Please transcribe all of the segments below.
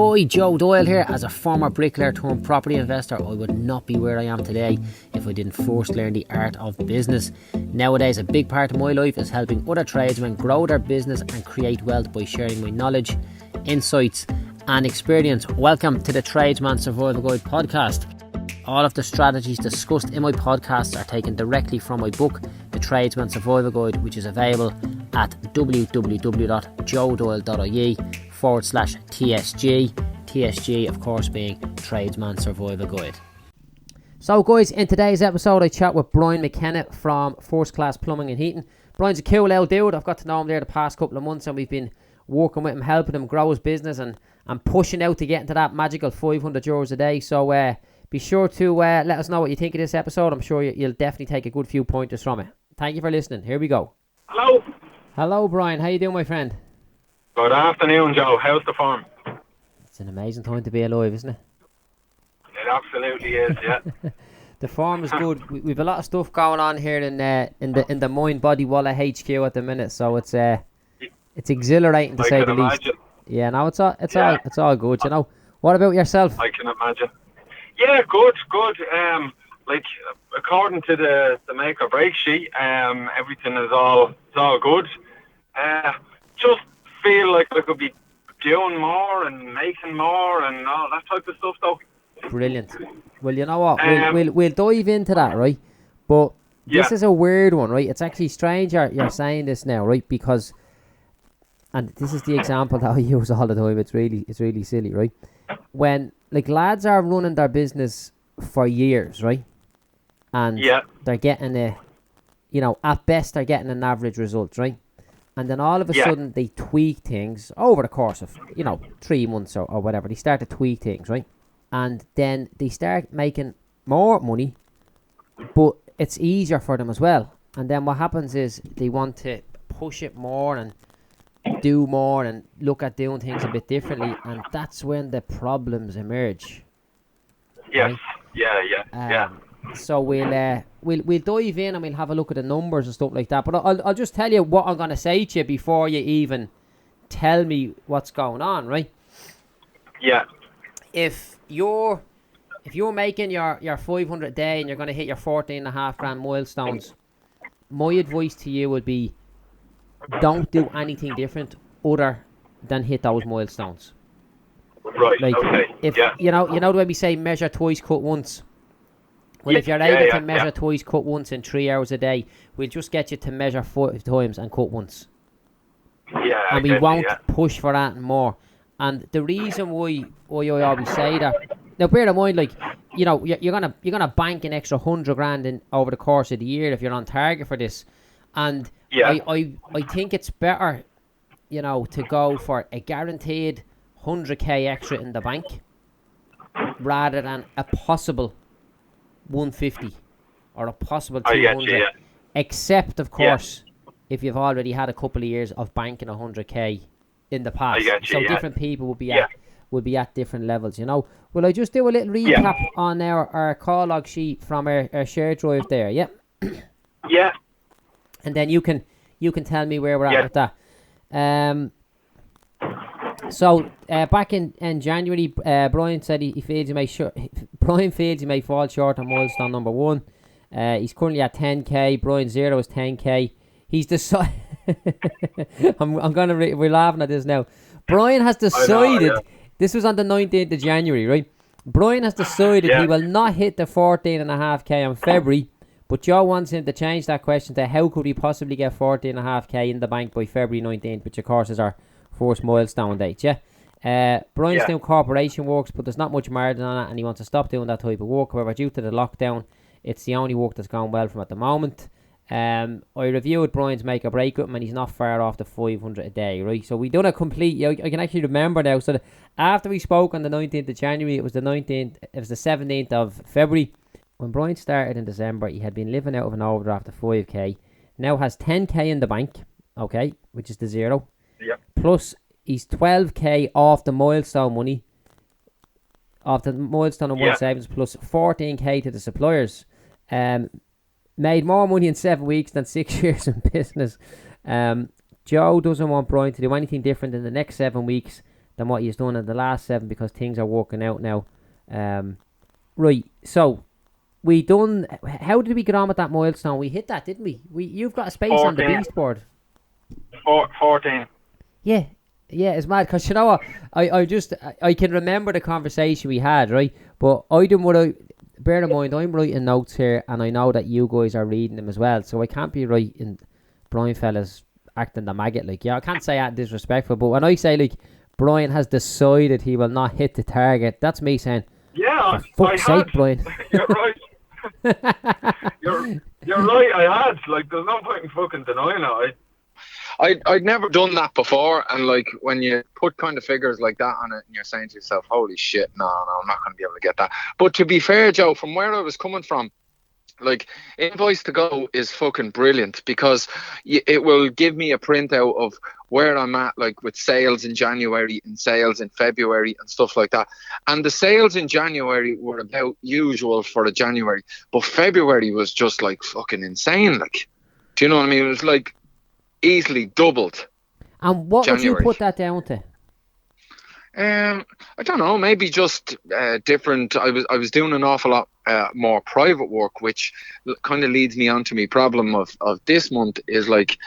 Hi, Joe Doyle here. As a former bricklayer turned property investor, I would not be where I am today if I didn't first learn the art of business. Nowadays, a big part of my life is helping other tradesmen grow their business and create wealth by sharing my knowledge, insights and experience. Welcome to the Tradesman Survival Guide podcast. All of the strategies discussed in my podcasts are taken directly from my book, The Tradesman Survival Guide, which is available at www.joedoyle.ie/TSG. TSG, of course, being Tradesman Survival Guide. So, guys, in today's episode, I chat with Brian McKenna from First Class Plumbing and Heating. Brian's a cool old dude. I've got to know him there the past couple of months, and we've been working with him, helping him grow his business, and pushing out to get into that magical €500 a day. So, be sure to let us know what you think of this episode. I'm sure you'll definitely take a good few pointers from it. Thank you for listening. Here we go. Hello. Hello, Brian. How you doing, my friend? Good afternoon, Joe. How's the farm? It's an amazing time to be alive, isn't it? It absolutely is, yeah. The farm is good. We've a lot of stuff going on here in the Mind Body Wallet HQ at the minute, so it's exhilarating to say the least. Imagine. Yeah, no, it's all good. You know. What about yourself? I can imagine. Yeah, good. According to the make or break sheet, everything is all good. Just feel like I could be doing more and making more and all that type of stuff, though. Brilliant. Well, you know what? We'll dive into that, right? But this is a weird one, right? It's actually strange you're saying this now, right? Because, and this is the example that I use all the time. It's really silly, right? When lads are running their business for years, right? And they're getting at best they're getting an average result, right? And then all of a sudden they tweak things over the course of 3 months or whatever. They start to tweak things, right? And then they start making more money, but it's easier for them as well. And then what happens is they want to push it more and do more and look at doing things a bit differently, and that's when the problems emerge. Yes. Right? Yeah. So we'll dive in and we'll have a look at the numbers and stuff like that. But I'll just tell you what I'm going to say to you before you even tell me what's going on, right? Yeah. If you're making your 500 a day and you're going to hit your 14.5 grand milestones, my advice to you would be don't do anything different other than hit those milestones. Right. Okay. If you know the way we say measure twice, cut once. Well, if you're able to measure twice, cut once in 3 hours a day, we'll just get you to measure 5 times and cut once. Yeah. And we won't push for that and more. And the reason why I always say that, now bear in mind, you're gonna bank an extra 100 grand in over the course of the year if you're on target for this. And I think it's better, to go for a guaranteed 100k extra in the bank rather than a possible 150 or a possible 200. Except, of course, if you've already had a couple of years of banking 100k in the past. Different people will be at different levels, Will I just do a little recap on our call log sheet from our share drive there? Yeah. Yeah. And then you can tell me where we're at with that. So back in January, Brian said he feels he may fall short on milestone number 1. He's currently at 10k. Brian's 0 is 10k. He's decided. We're laughing at this now. Brian has decided. This was on the 19th of January, right? Brian has decided he will not hit the 14.5k in February. But Joe wants him to change that question to how could we possibly get 14.5k in the bank by February 19th, which of course is our first milestone date, Brian's doing corporation works, but there's not much margin on it, and he wants to stop doing that type of work. However, due to the lockdown, it's the only work that's going well for him at the moment. I reviewed Brian's make or break with him, and he's not far off the 500 a day, right? So we done a complete, I can actually remember now, so after we spoke on the 19th of January, it was the 17th of February. When Brian started in December, he had been living out of an overdraft of 5k, now has 10k in the bank, okay, which is the 0. Yep. Plus, he's 12k off the milestone money, off the milestone and one savings, plus 14k to the suppliers. Made more money in 7 weeks than 6 years in business. Joe doesn't want Brian to do anything different in the next 7 weeks than what you've done in the last 7 because things are working out now. Right, so we done. How did we get on with that milestone? We hit that, didn't we? You've got a space 14. on the beast board. 14. Yeah, it's mad because you know what? I can remember the conversation we had, right? But I didn't want to. Bear in mind, I'm writing notes here, and I know that you guys are reading them as well. So I can't be writing Brian fellas acting the maggot, like, I can't say that disrespectful. But when I say like Brian has decided he will not hit the target, that's me saying, yeah, for fuck's sake, Brian. You're right. you're right. I had, like, there's no point in fucking denying it. I'd never done that before, and like when you put kind of figures like that on it, and you're saying to yourself, "Holy shit, no, I'm not going to be able to get that." But to be fair, Joe, from where I was coming from, like, Invoice to Go is fucking brilliant because it will give me a printout of where I'm at, like with sales in January and sales in February and stuff like that. And the sales in January were about usual for a January, but February was just like fucking insane. Like, do you know what I mean? It was like easily doubled. And what January. would you put that down to? I don't know, maybe just different. I was doing an awful lot more private work, which kind of leads me on to my problem of this month is like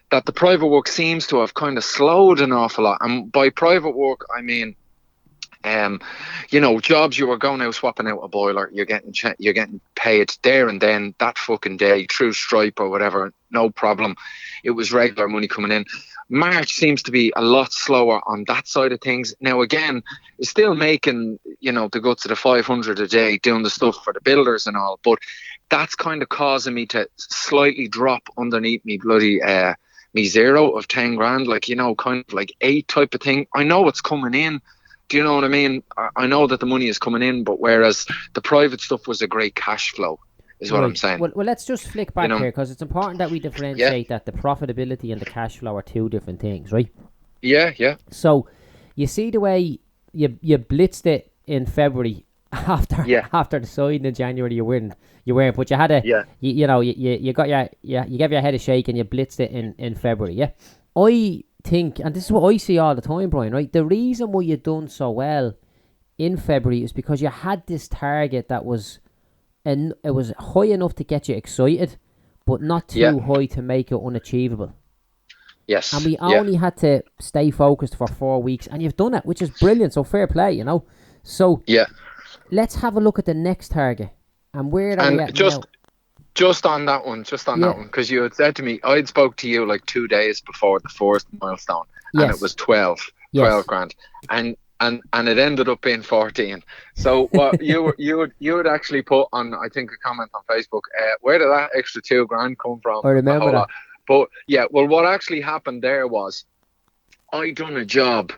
that the private work seems to have kind of slowed an awful lot. And by private work, I mean, jobs you were going out swapping out a boiler, you're getting paid there and then that fucking day through Stripe or whatever, no problem. It was regular money coming in. March seems to be a lot slower on that side of things. Now again, it's still making, the guts of the 500 a day doing the stuff for the builders and all, but that's kind of causing me to slightly drop underneath me bloody me zero of 10 grand, like, kind of like 8 type of thing. I know it's coming in. Do you know what I mean? I know that the money is coming in, but whereas the private stuff was a great cash flow, is what I'm saying. Well, let's just flick back here because it's important that we differentiate that the profitability and the cash flow are 2 different things, right? Yeah. So, you see the way you blitzed it in February after the signing in January you weren't, but you had a you got you gave your head a shake and you blitzed it in February. Yeah, I think, and this is what I see all the time, Brian, right? The reason why you done so well in February is because you had this target that was, and it was high enough to get you excited, but not too high to make it unachievable. Yes. And we only had to stay focused for 4 weeks, and you've done it, which is brilliant. So fair play, So let's have a look at the next target and where are we at now. Just on that one, because you had said to me, I'd spoke to you like 2 days before the first milestone, and it was 12 grand, and it ended up being 14. So what you would actually put on, I think, a comment on Facebook, where did that extra 2 grand come from? I remember that. But what actually happened there was, I done a job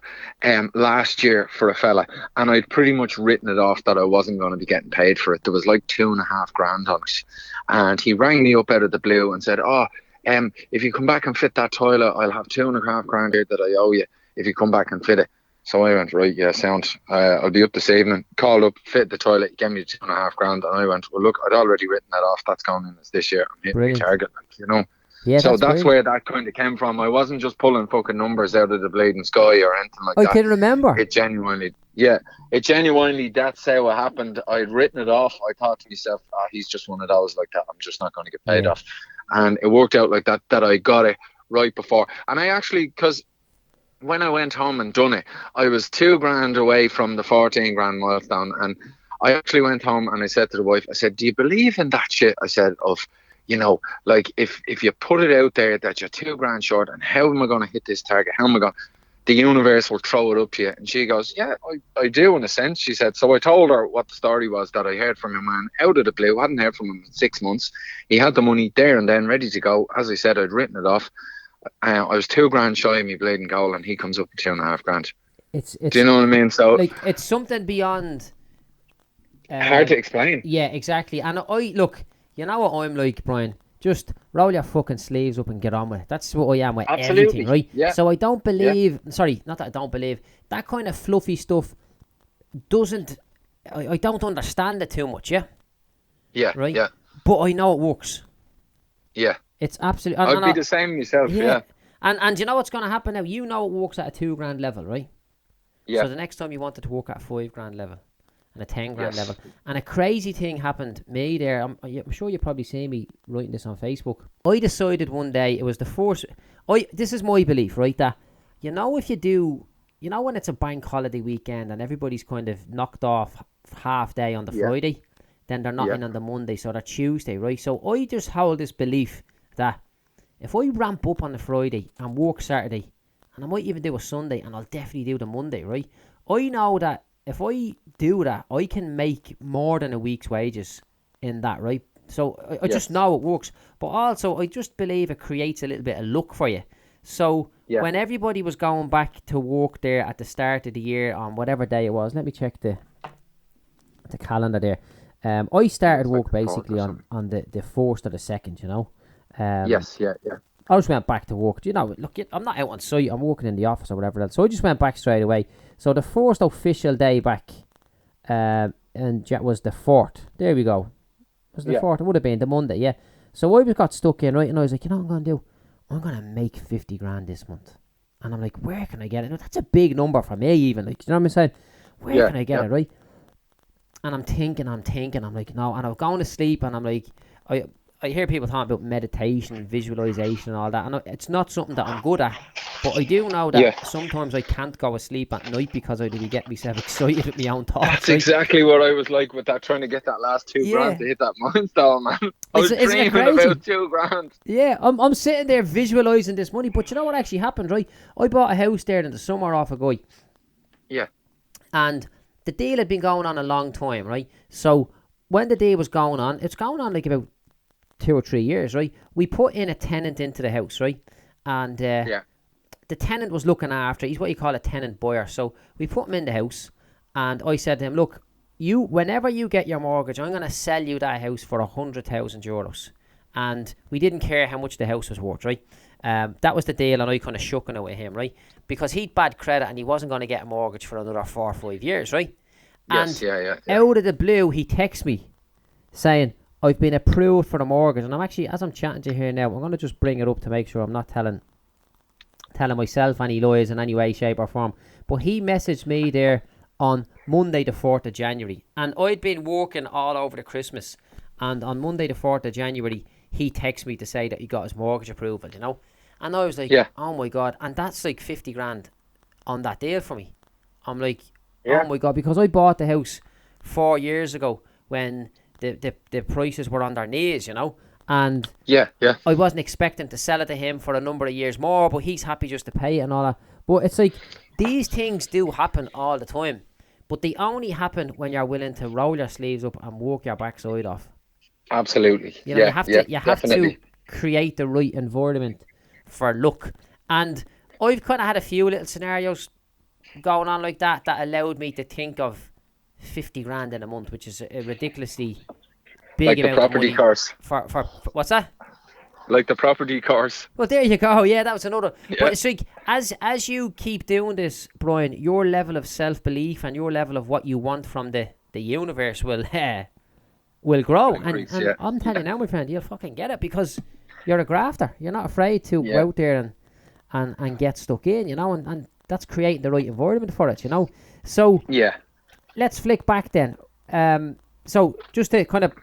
last year for a fella, and I'd pretty much written it off that I wasn't going to be getting paid for it. There was like 2.5 grand on it, and he rang me up out of the blue and said, if you come back and fit that toilet, I'll have 2.5 grand here that I owe you if you come back and fit it. So I went, right, sound. I'll be up this evening. Called up, fit the toilet, he gave me 2.5 grand, and I went, well, look, I'd already written that off. That's going in as this year. I'm hitting my target, Yeah, so that's where that kind of came from. I wasn't just pulling fucking numbers out of the bleeding sky or anything like that. I can remember. It genuinely, that's how it happened. I'd written it off. I thought to myself, he's just one of those like that. I'm just not going to get paid off. And it worked out like that I got it right before. And I actually, because when I went home and done it, I was 2 grand away from the 14 grand milestone. And I actually went home and I said to the wife, I said, do you believe in that shit? I said, like if you put it out there that you're 2 grand short, and how am I going to hit this target? How am I going? The universe will throw it up to you. And she goes, yeah, I do in a sense. She said, so I told her what the story was that I heard from a man out of the blue. I hadn't heard from him in 6 months. He had the money there and then ready to go. As I said, I'd written it off. I was 2 grand shy of me bleeding goal, and he comes up with 2.5 grand. It's do you know what I mean? So like, it's something beyond hard to explain. Yeah, exactly. And look, you know what I'm like, Brian? Just roll your fucking sleeves up and get on with it. That's what I am with everything, right? Yeah. So I don't believe, sorry, not that I don't believe, that kind of fluffy stuff doesn't, I don't understand it too much, yeah? Yeah, right? Yeah. But I know it works. Yeah. It's absolutely... I'd be the same myself, yeah. And you know what's going to happen now? You know it works at a 2 grand level, right? So the next time you wanted to work at 5 grand level and a 10 grand level. And a crazy thing happened me there. I'm sure you probably see me writing this on Facebook. I decided one day, it was the first, this is my belief, right, that, if you do, when it's a bank holiday weekend and everybody's kind of knocked off half day on the Friday, then they're not in on the Monday, so they're Tuesday, right? So I just hold this belief that if I ramp up on the Friday and work Saturday, and I might even do a Sunday, and I'll definitely do the Monday, right? I know that if I do that, I can make more than a week's wages in that, right? So I just know it works. But also, I just believe it creates a little bit of luck for you. So when everybody was going back to work there at the start of the year on whatever day it was, let me check the calendar there. I started work basically on the 1st or the 2nd, I just went back to work. Look, I'm not out on site. I'm working in the office or whatever else. So I just went back straight away. So the first official day back and was the 4th. There we go. Was the 4th? It would have been the Monday, yeah. So I got stuck in, right? And I was like, what I'm going to do? I'm going to make 50 grand this month. And I'm like, where can I get it? That's a big number for me even. Like, you know what I'm saying? Where can I get it, right? And I'm thinking. I'm like, no. And I'm going to sleep and I'm like, I hear people talking about meditation and visualization and all that. And it's not something that I'm good at. But I do know that sometimes I can't go to sleep at night because I do get myself excited with my own thoughts. That's exactly what I was like with that, trying to get that last 2 grand to hit that milestone, man. I was dreaming about 2 grand. Yeah, I'm sitting there visualizing this money. But you know what actually happened, right? I bought a house there in the summer off a guy. Yeah. And the deal had been going on a long time, right? So when the deal was going on, it's going on like about 2 or 3 years, right? We put in a tenant into the house, right? And the tenant was looking after. He's what you call a tenant buyer. So we put him in the house, and I said to him, look, whenever you get your mortgage, I'm going to sell you that house for €100,000. And we didn't care how much the house was worth, right? That was the deal, and I kind of shook it with him, right? Because he'd bad credit and he wasn't going to get a mortgage for another 4 or 5 years, right? Yes, and out of the blue, he texts me saying, I've been approved for the mortgage. And I'm actually, as I'm chatting to you here now, I'm going to just bring it up to make sure I'm not telling myself any lies in any way, shape or form. But he messaged me there on Monday the 4th of January. And I'd been working all over the Christmas. And on Monday the 4th of January, he texted me to say that he got his mortgage approval, And I was like, oh my God. And that's like 50 grand on that deal for me. I'm like, oh my God. Because I bought the house 4 years ago when the prices were on their knees, And I wasn't expecting to sell it to him for a number of years more, but he's happy just to pay it and all that. But it's like, these things do happen all the time. But they only happen when you're willing to roll your sleeves up and work your backside off. Absolutely. You have to create the right environment for luck. And I've kind of had a few little scenarios going on like that allowed me to think of 50 grand in a month, which is a ridiculously big like amount the property of money course. For what's that? Like the property course. Well, there you go. Yeah, that was another. But it's like, as you keep doing this, Brian, your level of self-belief and your level of what you want from the universe will grow. And I'm telling you now, my friend, you'll fucking get it because you're a grafter. You're not afraid to go out there and get stuck in, and that's creating the right environment for it, So let's flick back then. So just to kind of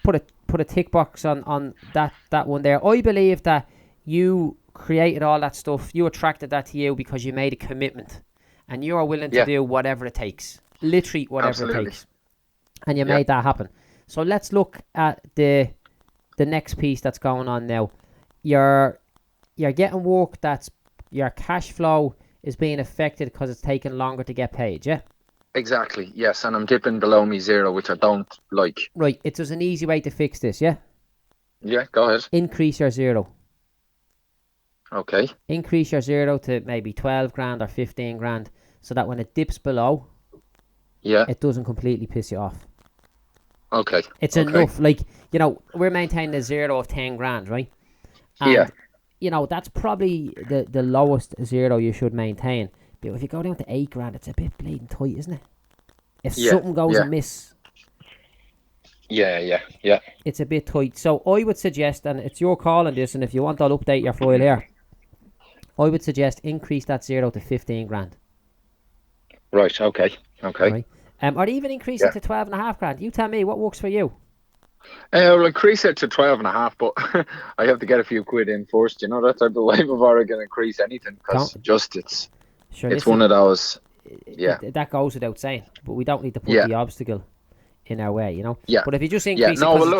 put a tick box on that one there. I believe that you created all that stuff. You attracted that to you because you made a commitment, and you are willing to do whatever it takes, literally whatever it takes, and you made that happen. So let's look at the next piece that's going on now. You're getting work that's your cash flow is being affected because it's taking longer to get paid. Yeah. Exactly, yes, and I'm dipping below me zero, which I don't like. Right, it's just an easy way to fix this, yeah? Yeah, go ahead. Increase your zero. Okay. Increase your zero to maybe 12 grand or 15 grand so that when it dips below, it doesn't completely piss you off. Okay. It's enough, like, we're maintaining a zero of 10 grand, right? And, that's probably the lowest zero you should maintain. But if you go down to 8 grand, it's a bit bleeding tight, isn't it? If something goes amiss. Yeah. It's a bit tight. So I would suggest, and it's your call on this, and if you want, I'll update your file here. I would suggest increase that zero to 15 grand. Right. Okay. Right. Or even increase it to 12.5 grand. You tell me what works for you. Well, increase it to 12.5, but I have to get a few quid in first, you know, that type of way before I can increase anything, because it's one of those, that goes without saying, but we don't need to put yeah, the obstacle in our way, you know. yeah, But if you just yeah. increase No, it, well, because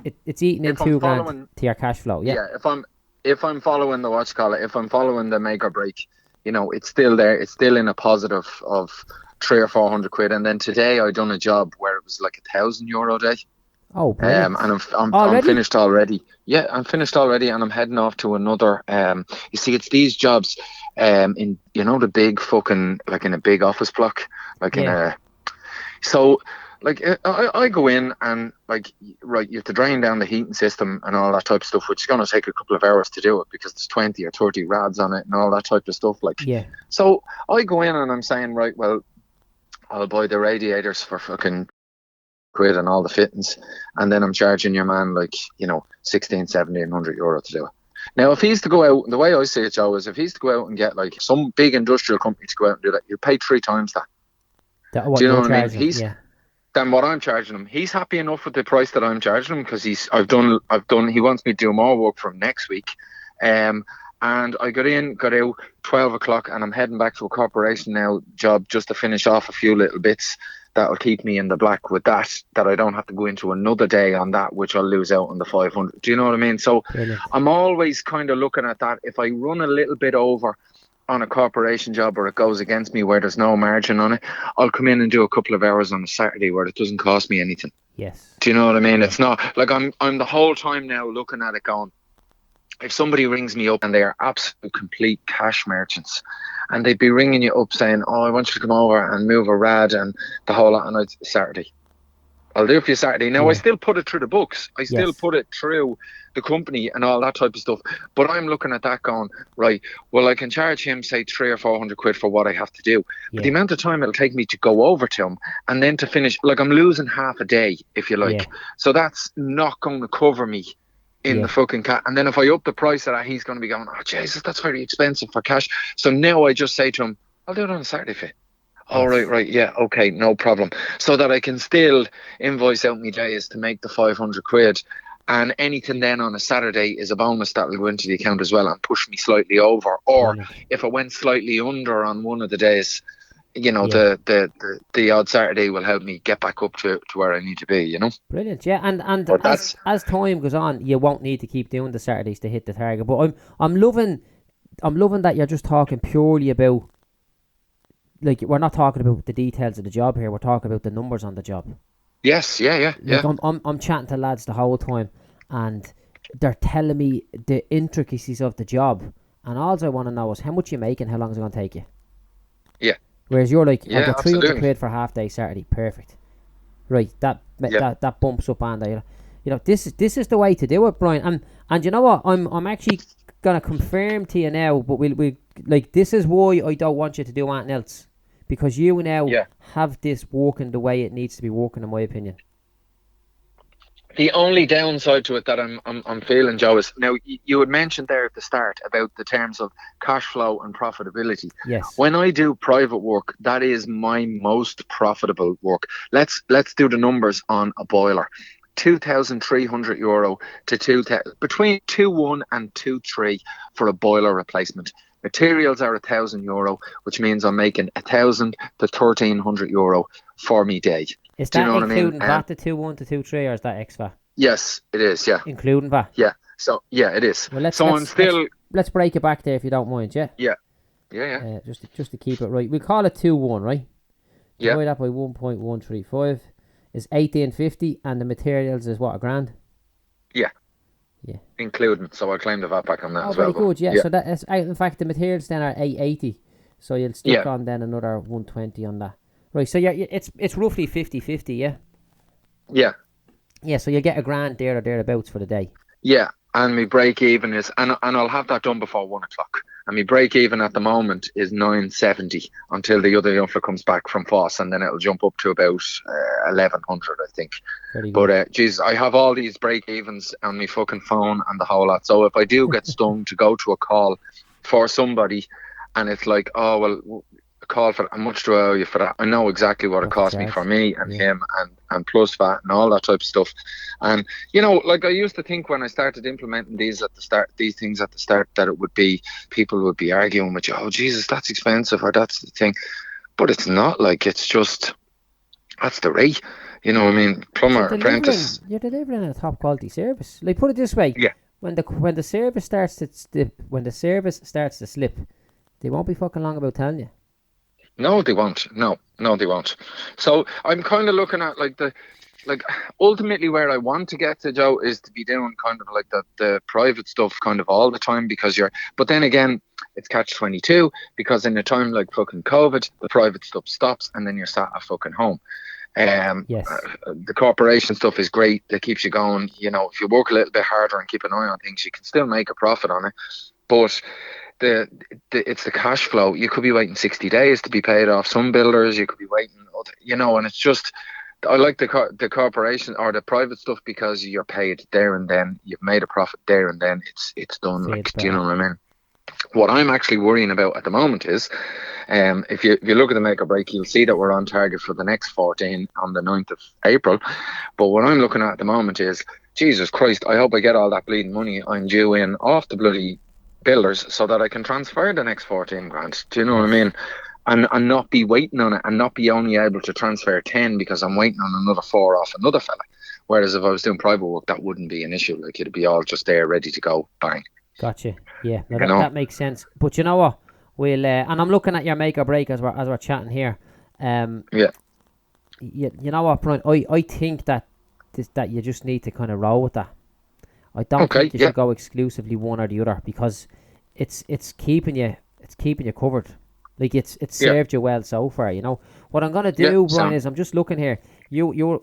look, it's eating in if I'm 2 grand following, to your cash flow, yeah. yeah, if I'm following the what you call it, if I'm following the make or break, you know, it's still there. It's still in a positive of 300 or 400 quid. And then today I done a job where it was like €1,000 a day. Oh, brilliant. And I'm Already? finished already. Yeah, I'm finished already, and I'm heading off to another. You see, it's these jobs, in, you know, the big fucking, like in a big office block, like in Yeah. a. So, like, I go in and, like, right, you have to drain down the heating system and all that type of stuff, which is going to take a couple of hours to do it because there's 20 or 30 rads on it and all that type of stuff. Like, Yeah. so I go in and I'm saying, right, well, I'll buy the radiators for fucking quid and all the fittings, and then I'm charging your man, like, you know, 16, 1700 euro to do it. Now, if he's to go out, the way I see it, Joe, is if he's to go out and get like some big industrial company to go out and do that, you pay 3 times that. What Do you know you're what I mean? charging, yeah. Then what I'm charging him, he's happy enough with the price that I'm charging him, because I've done. He wants me to do more work from next week, and I got out 12 o'clock, and I'm heading back to a corporation now job just to finish off a few little bits that'll keep me in the black with that I don't have to go into another day on that, which I'll lose out on the 500. Do you know what I mean? So Brilliant. I'm always kind of looking at that. If I run a little bit over on a corporation job, or it goes against me where there's no margin on it, I'll come in and do a couple of hours on a Saturday where it doesn't cost me anything. Yes. Do you know what I mean? Yeah. It's not like I'm the whole time now looking at it going, if somebody rings me up and they are absolute complete cash merchants, and they'd be ringing you up saying, oh, I want you to come over and move a rad and the whole lot, and I'd Saturday. I'll do it for you Saturday. Now, I still put it through the books. I still put it through the company and all that type of stuff. But I'm looking at that going, right, well, I can charge him, say, 300 or 400 quid for what I have to do. But the amount of time it'll take me to go over to him and then to finish, like, I'm losing half a day, if you like. Yeah. So that's not going to cover me in the fucking cat. And then if I up the price of that, he's going to be going, oh, Jesus, that's very expensive for cash. So now I just say to him, I'll do it on a Saturday for you. All right, yeah, okay, no problem. So that I can still invoice out my days to make the 500 quid, and anything then on a Saturday is a bonus that will go into the account as well and push me slightly over. Or if I went slightly under on one of the days, you know, the odd Saturday will help me get back up to where I need to be, you know. Brilliant, yeah, and as time goes on, you won't need to keep doing the Saturdays to hit the target. But I'm loving that you're just talking purely about, like, we're not talking about the details of the job here. We're talking about the numbers on the job. Yes, yeah. Like, I'm chatting to lads the whole time, and they're telling me the intricacies of the job, and all I want to know is how much you make and how long it's going to take you. Yeah. Whereas you're like, I've got 300 absolutely. quid for half day Saturday, perfect. Right, that bumps up, and you know, this is the way to do it, Brian. And you know what? I'm actually gonna confirm to you now, but we like, this is why I don't want you to do anything else, because you now have this working the way it needs to be working, in my opinion. The only downside to it that I'm feeling, Joe, is now you had mentioned there at the start about the terms of cash flow and profitability. Yes. When I do private work, that is my most profitable work. Let's do the numbers on a boiler. €2,300 to 2,000, between 2,1 and 2,3 for a boiler replacement. Materials are €1,000, which means I'm making €1,000 to €1,300 for me day. Is Do you that know what I mean? including VAT, the 2,1 to 2,3, or is that ex VAT? Yes, it is. Yeah, including VAT. Yeah. So yeah, it is. Well, let's break it back there if you don't mind. Yeah. Yeah. Just to keep it right, we call it 2,1, right? Yeah. Divide that by 1.135 is 1,850, and the materials is what, £1,000? Yeah. Yeah. Including, so I claim the VAT back on that as well. Oh, very good. Yeah. So that is, in fact, the materials then are 880. So you'll stick on then another 120 on that. Right. So it's roughly 50-50. Yeah. Yeah. Yeah. So you'll get £1,000 there or thereabouts for the day. Yeah. And my break even is, and I'll have that done before 1 o'clock. And my break even at the moment is 970 until the other offer comes back from FOSS, and then it'll jump up to about 1,100, I think. Very good. But geez, I have all these break evens on my fucking phone and the whole lot. So if I do get stung to go to a call for somebody, and it's like, oh well, call for that. How much do I owe you for that? I know exactly what it What to cost me for charge. me and Yeah. him and plus VAT and all that type of stuff. And you know, like I used to think when I started implementing these things at the start, that it would be people would be arguing with you. Oh Jesus, that's expensive, or that's the thing. But it's not. Like, it's just that's the rate. You know what I mean? But Plumber, apprentice. you're delivering a top quality service. Like, put it this way, Yeah. when the service starts to slip, they won't be fucking long about telling you. No, they won't. No, they won't. So I'm kind of looking at like ultimately where I want to get to, Joe, is to be doing kind of like the private stuff kind of all the time, because but then again, it's catch-22, because in a time like fucking COVID, the private stuff stops and then you're sat at fucking home. Yes. The corporation stuff is great. That keeps you going. You know, if you work a little bit harder and keep an eye on things, you can still make a profit on it. But it's the cash flow. You could be waiting 60 days to be paid off. Some builders, you could be waiting, and it's just, I like the corporation or the private stuff, because you're paid there and then. You've made a profit there and then. It's done. Feels Do you know better. what I mean? What I'm actually worrying about at the moment is, if you look at the make or break, you'll see that we're on target for the next 14 on the 9th of April. But what I'm looking at the moment is, Jesus Christ, I hope I get all that bleeding money I'm due in off the bloody builders, so that I can transfer the next 14 grand. Do you know what I Yes. mean? And not be waiting on it, and not be only able to transfer 10 because I'm waiting on another 4 off another fella. Whereas if I was doing private work, that wouldn't be an issue. Like, it'd be all just there ready to go. Bang. Gotcha. Yeah, no, You know? that makes sense. But you know what? We'll and I'm looking at your make or break as we're chatting here. Yeah. You know what, Brian? I think that you just need to kind of roll with that. I don't Okay. think you Yeah. should go exclusively one or the other, because it's keeping you covered. Like, it's Yeah. served you well so far. You know what I'm gonna Yeah. do, Brian, Sam. is I'm just looking here.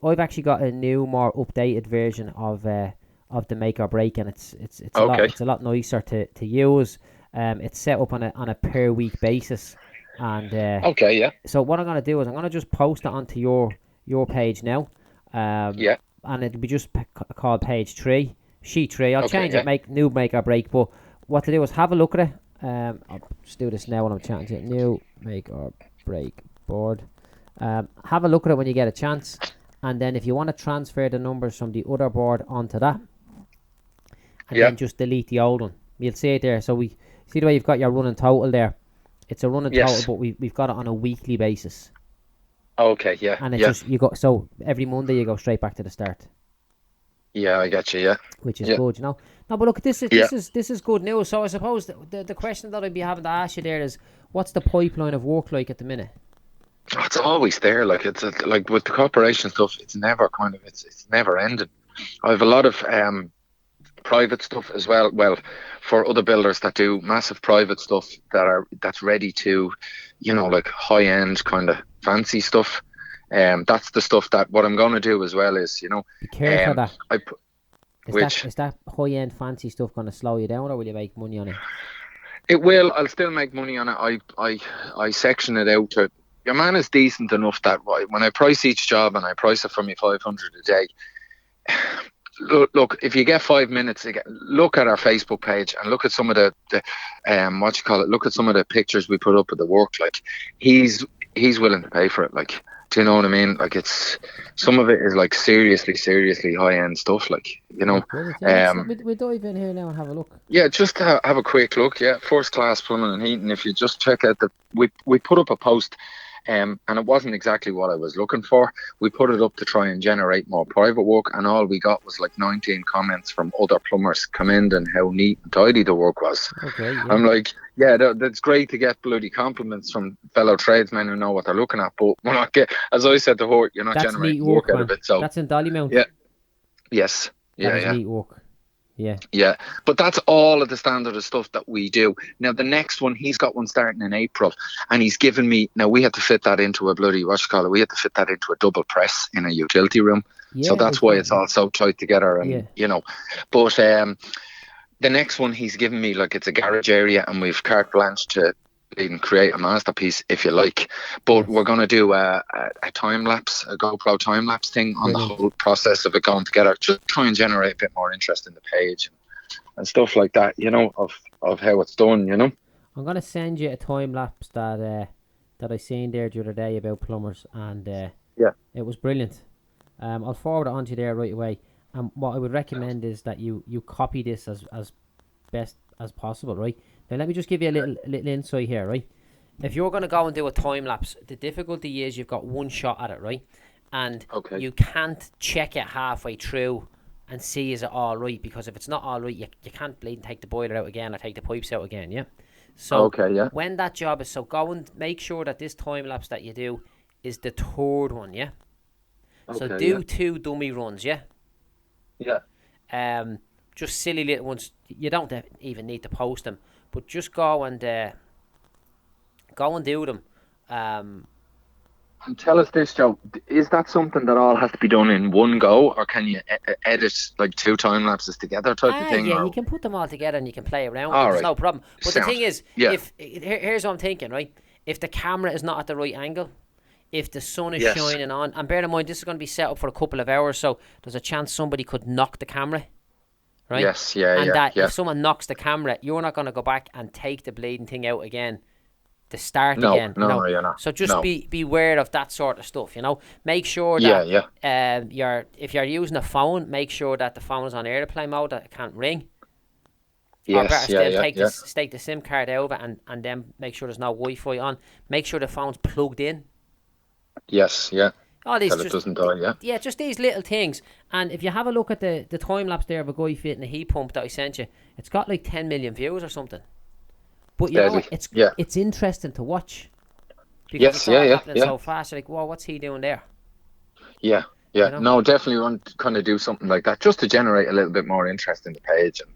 I've actually got a new, more updated version of the make or break, and it's Okay. a lot nicer to use. It's set up on a per week basis, and Okay. Yeah. so what I'm gonna do is I'm gonna just post it onto your page now, Yeah. and it'll be just called page 3, sheet 3. I'll Okay. change Yeah. it, make or break. But what to do is have a look at it. I'll just do this now when I'm chatting to you. New make or break board. Have a look at it when you get a chance, and then if you want to transfer the numbers from the other board onto that, and Yeah. then just delete the old one. You'll see it there. So we see the way you've got your running total there. It's a running total, Yes. but we've got it on a weekly basis, Okay. Yeah. and it's Yeah. just so every Monday you go straight back to the start, Yeah. I get you. Yeah. which is Yeah. good, you know. No, but look, this Yeah. is good news. So I suppose the question that I'd be having to ask you there is, what's the pipeline of work like at the minute? Oh, it's always there. Like, like with the corporation stuff, it's never it's never ending. I have a lot of private stuff as well. Well, for other builders that do massive private stuff that's ready to, like high end kind of fancy stuff. That's the stuff that what I'm going to do as well is, Be careful of that. I put Is that high end fancy stuff going to slow you down, or will you make money on it? it will. I'll still make money on it. I section it out to. Your man is decent enough that when I price each job and I price it for me 500 a day. Look, if you get 5 minutes, look at our Facebook page and look at some of the look at some of the pictures we put up of the work. Like, he's willing to pay for it. Like, do you know what I mean? Like, it's some of it is like seriously high end stuff. Like, Brilliant. Yeah, we'll dive in here now and have a look. Yeah, just have a quick look. Yeah, first class plumbing and heating. If you just check out we put up a post. And it wasn't exactly what I was looking for. We put it up to try and generate more private work, and all we got was like 19 comments from other plumbers commending how neat and tidy the work was. Okay, yeah. I'm like, yeah, that's great to get bloody compliments from fellow tradesmen who know what they're looking at, but we're not as I said to her, you're not generating work out of it. So that's in Dollymount. Yeah. Yes. That is neat work. Yeah. Yeah, but that's all of the standard of stuff that we do. Now, the next one, he's got one starting in April, and he's given me, now we had to fit that into a bloody, we had to fit that into a double press in a utility room. Yeah, so that's why it's all so tight together, and but the next one he's given me, like, it's a garage area, and we've carte blanche to even create a masterpiece if you like, but we're going to do a time lapse, a GoPro time lapse thing on the whole process of it going together, just try and generate a bit more interest in the page and stuff like that, of how it's done. I'm going to send you a time lapse that that I seen there the other day about plumbers, and Yeah. it was brilliant. I'll forward it on to you there right away. And what I would recommend is that you copy this as best as possible, right? Now let me just give you a little insight here, right? If you're going to go and do a time lapse, the difficulty is you've got one shot at it, right? And you can't check it halfway through and see is it all right, because if it's not all right, you can't bleed and take the boiler out again or take the pipes out again, yeah? So when that job is, so go and make sure that this time lapse that you do is the third one, yeah? So do 2 dummy runs, yeah? Yeah. Just silly little ones. You don't even need to post them, but just go and do them. And tell us this, Joe. Is that something that all has to be done in one go, or can you edit like 2 time lapses together type of thing? Yeah, or? you can put them all together and you can play around. All There's right. no problem. But the thing is, here's what I'm thinking, right? If the camera is not at the right angle, if the sun is shining on, and bear in mind this is going to be set up for a couple of hours, so there's a chance somebody could knock the camera, right? Yes, if someone knocks the camera, you're not going to go back and take the bleeding thing out again to start again. No, you're not. So just be aware of that sort of stuff, you know. Make sure that if you're using a phone, make sure that the phone is on airplane mode, that it can't ring. Or better still, take the SIM card over and then make sure there's no Wi-Fi on. Make sure the phone's plugged in. Yes, yeah. All these it doesn't die, yeah, just these little things. And if you have a look at the time lapse there of a guy fitting a heat pump that I sent you, it's got like 10 million views or something. But you know what? It's interesting to watch. Because it's all happening so fast. You're like, whoa, what's he doing there? Yeah. You know? No, definitely want to kind of do something like that just to generate a little bit more interest in the page and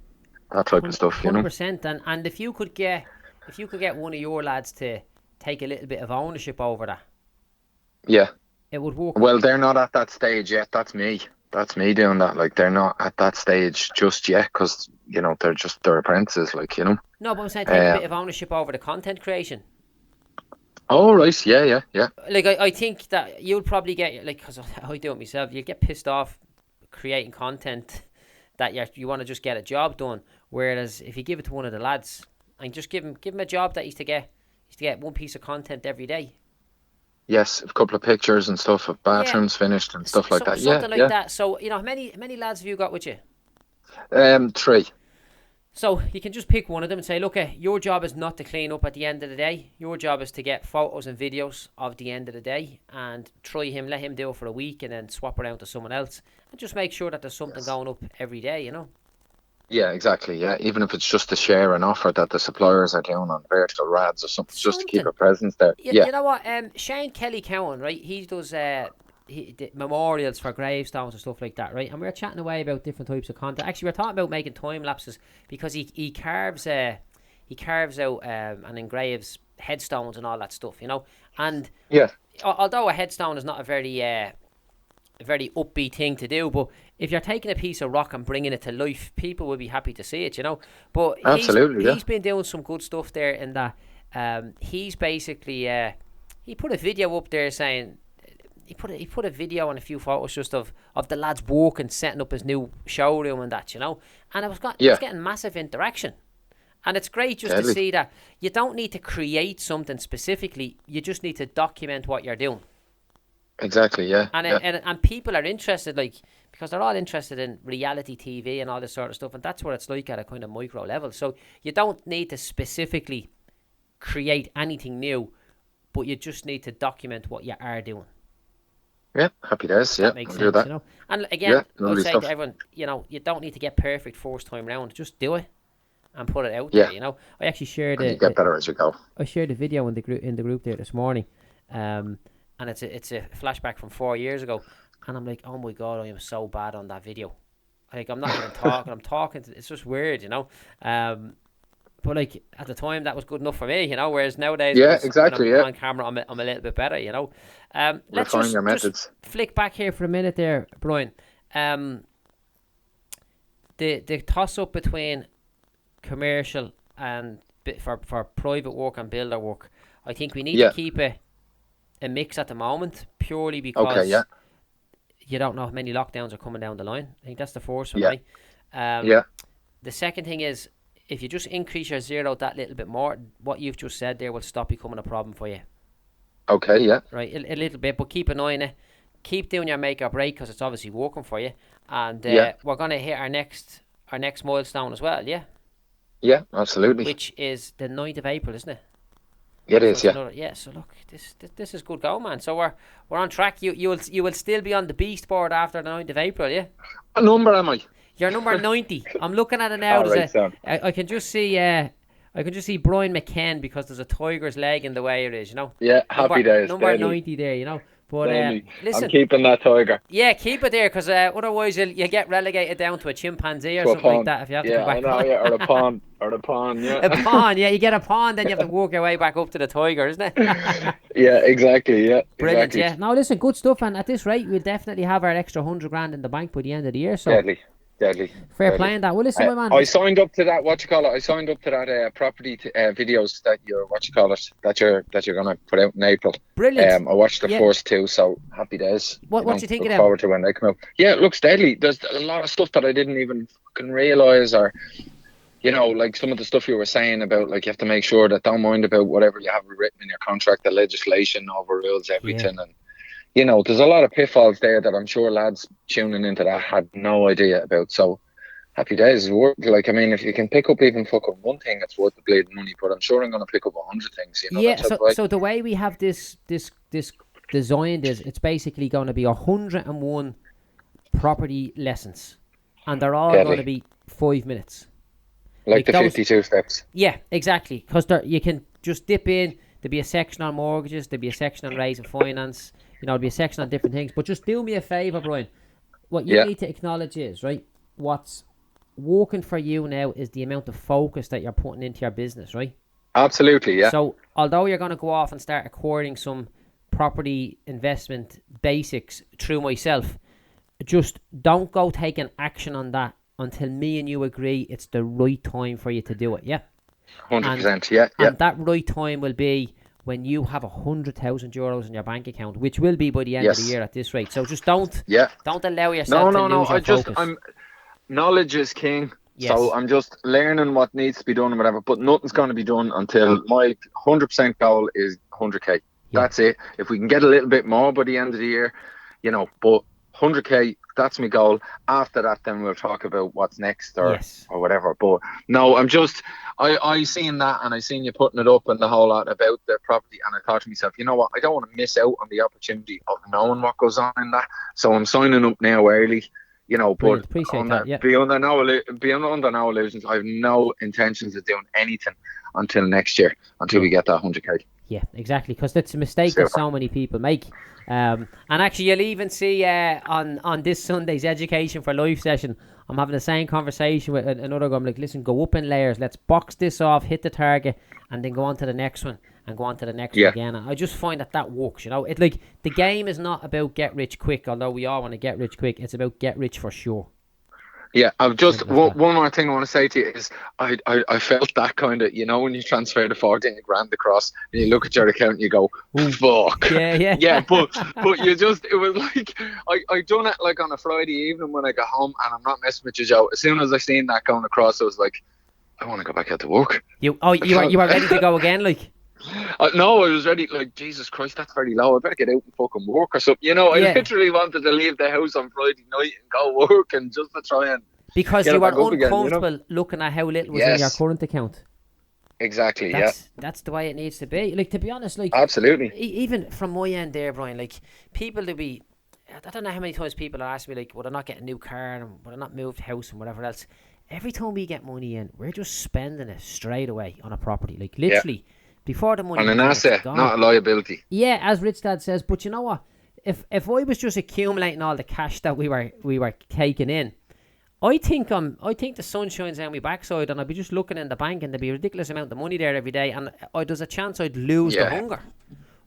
that type of stuff, you know. 100%. And if you could get one of your lads to take a little bit of ownership over that. Yeah. It would work. Well, they're not at that stage yet. That's me doing that. Like, they're not at that stage just yet because, you know, they're apprentices, like, you know. No, but I'm saying take a bit of ownership over the content creation. Oh, right. Yeah. Like, I think that you'll probably get, like, because I do it myself, you get pissed off creating content that you want to just get a job done. Whereas if you give it to one of the lads and just give him a job that he's to get one piece of content every day. Yes, a couple of pictures and stuff of bathrooms finished and stuff like that. Something like that. So, you know, how many lads have you got with you? 3. So you can just pick one of them and say, look, your job is not to clean up at the end of the day. Your job is to get photos and videos of the end of the day and let him do it for a week and then swap around to someone else. And just make sure that there's something going up every day, you know? Yeah, exactly. Yeah, even if it's just to share an offer that the suppliers are doing on vertical rads or something, just to keep a presence there. You know what? Shane Kelly Cowan, right? He does memorials for gravestones and stuff like that, right? And we were chatting away about different types of content. Actually, we were talking about making time lapses because he carves out and engraves headstones and all that stuff, you know. And although a headstone is not a very upbeat thing to do, but if you're taking a piece of rock and bringing it to life, people will be happy to see it, you know. But he's been doing some good stuff there in that he's basically he put a video up there saying he put a video and a few photos just of the lads working, setting up his new showroom and that, you know. And it was getting massive interaction. And it's great just to see that you don't need to create something specifically, you just need to document what you're doing. Exactly, yeah. And people are interested, like, because they're all interested in reality TV and all this sort of stuff, and that's what it's like at a kind of micro level. So you don't need to specifically create anything new, but you just need to document what you are doing. Yeah, happy days. That makes sense, do that. You know. And again, I say to everyone, you know, you don't need to get perfect first time round. Just do it and put it out there. You know, I actually shared you get better as you go. I shared a video in the group there this morning, and it's a flashback from 4 years ago, and I'm like, oh my god, I am so bad on that video. Like, I'm not even talking. I'm talking. It's just weird, you know. But like at the time, that was good enough for me, you know. Whereas nowadays, when I'm on camera, I'm a little bit better, you know. Let's just flick back here for a minute there, Brian. The toss up between commercial and for private work and builder work, I think we need to keep a mix at the moment, purely because you don't know how many lockdowns are coming down the line. I think that's the first one, right? The second thing is, if you just increase your zero that little bit more, what you've just said there will stop becoming a problem for you. Okay, yeah. Right, a little bit, but keep an eye on it. Keep doing your make or break because it's obviously working for you. And we're going to hit our next milestone as well, yeah? Yeah, absolutely. Which is the 9th of April, isn't it? Yeah, it is, yeah. Yeah, so look, this is good go, man. So we're on track. You will still be on the beast board after the 9th of April, yeah? What number am I? You're number 90. I'm looking at it now. I can just see Brian McKenna because there's a tiger's leg in the way it is, you know. Yeah, happy days. Number 90 there, you know. But listen, I'm keeping that tiger. Yeah, keep it there because otherwise you get relegated down to a chimpanzee or something like that if you have to come back. I know, or a pawn, yeah. A pawn, yeah. You get a pawn, then you have to work your way back up to the tiger, isn't it? Yeah, exactly, yeah. Brilliant, exactly. yeah. No, listen, good stuff, and at this rate, we'll definitely have our extra 100 grand in the bank by the end of the year. So Deadly. Fair playing that. Well, listen, my man. I signed up to that. I signed up to that property videos that you're gonna put out in April. Brilliant. I watched the first two, so happy days. What do you think of them? Look forward to when they come out. Yeah, it looks deadly. There's a lot of stuff that I didn't even fucking realise, or like some of the stuff you were saying about, like, you have to make sure that don't mind about whatever you have written in your contract. The legislation overrules everything, and there's a lot of pitfalls there that I'm sure lads tuning into that had no idea about. So happy days. Like, I mean, if you can pick up even fucking one thing, it's worth the bleeding money. But I'm sure I'm going to pick up 100 things. Yeah. So the way we have this designed is it's basically going to be 101 property lessons, and they're all going to be 5 minutes. Like the 52 steps. Yeah, exactly. Because you can just dip in. There'll be a section on mortgages. There'll be a section on raising finance. There'll be a section on different things. But just do me a favour, Brian. What you need to acknowledge is, right, what's working for you now is the amount of focus that you're putting into your business, right? Absolutely, yeah. So, although you're going to go off and start acquiring some property investment basics through myself, just don't go taking action on that until me and you agree it's the right time for you to do it, yeah? 100%, yeah. And that right time will be when you have 100,000 euros in your bank account, which will be by the end of the year at this rate. So just don't allow yourself to lose your focus. Knowledge is king. Yes. So I'm just learning what needs to be done and whatever, but nothing's going to be done until my 100% goal is 100k. Yeah. That's it. If we can get a little bit more by the end of the year, but 100k, that's my goal. After that, then we'll talk about what's next or whatever. But no, I seen that, and I seen you putting it up and the whole lot about the property, and I thought to myself, you know what, I don't want to miss out on the opportunity of knowing what goes on in that. So I'm signing up now early, but beyond no illusions, I have no intentions of doing anything until next year, until we get that 100k. Yeah, exactly, because that's a mistake that so many people make. And actually, you'll even see on this Sunday's Education for Life session, I'm having the same conversation with another guy. I'm like, listen, go up in layers. Let's box this off, hit the target, and then go on to the next one, and go on to the next one again. And I just find that works, It's like the game is not about get rich quick, although we all want to get rich quick. It's about get rich for sure. Yeah, I've just one more thing I want to say to you is I felt that kind of, when you transfer the 14 grand across and you look at your account and you go, fuck. Yeah, but it was like I done it like on a Friday evening when I got home, and I'm not messing with you, Joe. As soon as I seen that going across, I was like, I want to go back out to work. You are ready to go again, like? No, I was ready. Like, Jesus Christ, that's very low. I better get out and fucking work or something. I literally wanted to leave the house on Friday night and go work, and just to try and because you were uncomfortable looking at how little was in your current account. Exactly. That's the way it needs to be. Like, to be honest, like, absolutely. Even from my end there, Brian, like, people to be. I don't know how many times people are asking me, like, would I not get a new car and would I not move house and whatever else. Every time we get money in, we're just spending it straight away on a property. Like, literally. Yeah. Before the money, on an asset, not a liability. Yeah, as Rich Dad says. But you know what? If I was just accumulating all the cash that we were taking in, I think the sun shines down my backside, and I'd be just looking in the bank, and there'd be a ridiculous amount of money there every day, and there's a chance I'd lose the hunger.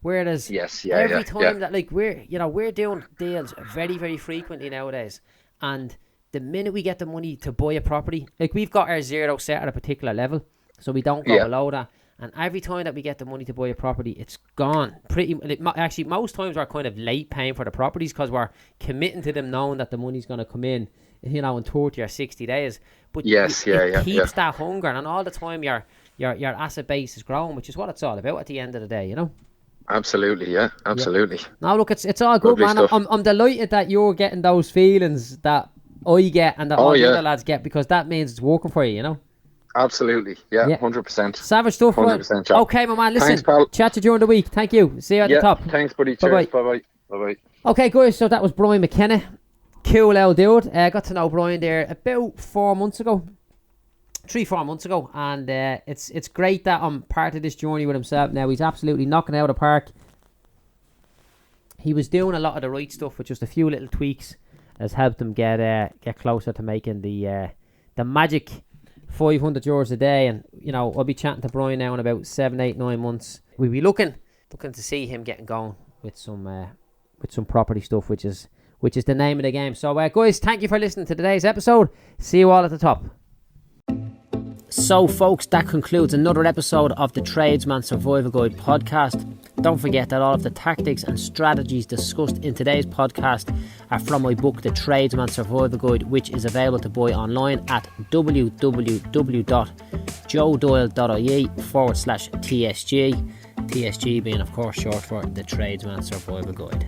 Whereas every time that, like, we're doing deals very, very frequently nowadays, and the minute we get the money to buy a property, like, we've got our zero set at a particular level, so we don't go below that. And every time that we get the money to buy a property, it's gone. Actually, most times we're kind of late paying for the properties because we're committing to them knowing that the money's going to come in, in 30 or 60 days. But it keeps that hunger, and all the time your asset base is growing, which is what it's all about at the end of the day, Absolutely, yeah, absolutely. No, look, it's all good, Lovely man. stuff. I'm delighted that it's all good, man. No, look, it's all good, Lovely man. stuff. I'm delighted that you're getting those feelings that I get and that Oh all the yeah, other lads get, because that means it's working for you, you know. absolutely, yeah, Yeah. 100%, Savage stuff, right? 100%, chap. Okay, my man. Listen, Thanks, pal. chat to you during the week. Thank you. See you at the Yeah, top. thanks, buddy. Bye Cheers. bye. Bye bye. Bye bye. Okay, guys. So that was Brian McKenna. Cool old dude. I got to know Brian there about 4 months ago. 3-4 months ago, and it's great that I'm part of this journey with himself now. He's absolutely knocking it out of the park. He was doing a lot of the right stuff with just a few little tweaks has helped him get closer to making the magic €500 a day. And you know, I'll be chatting to Brian now in about 7, 8, 9 months. We'll be looking to see him getting going with some property stuff, which is the name of the game. So guys, thank you for listening to today's episode. See you all at the top. So folks, that concludes another episode of the Tradesman Survival Guide podcast. Don't forget that all of the tactics and strategies discussed in today's podcast are from my book, The Tradesman Survival Guide, which is available to buy online at www.joedoyle.ie/TSG. TSG being, of course, short for The Tradesman Survival Guide.